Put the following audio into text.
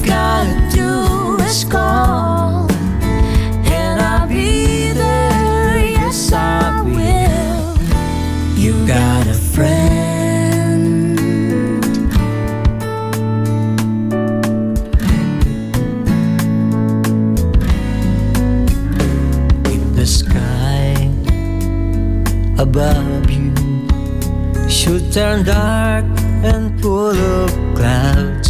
gotta do is call, and I'll be there, yes I will. You got a friend. If the sky above you should turn dark and full of clouds,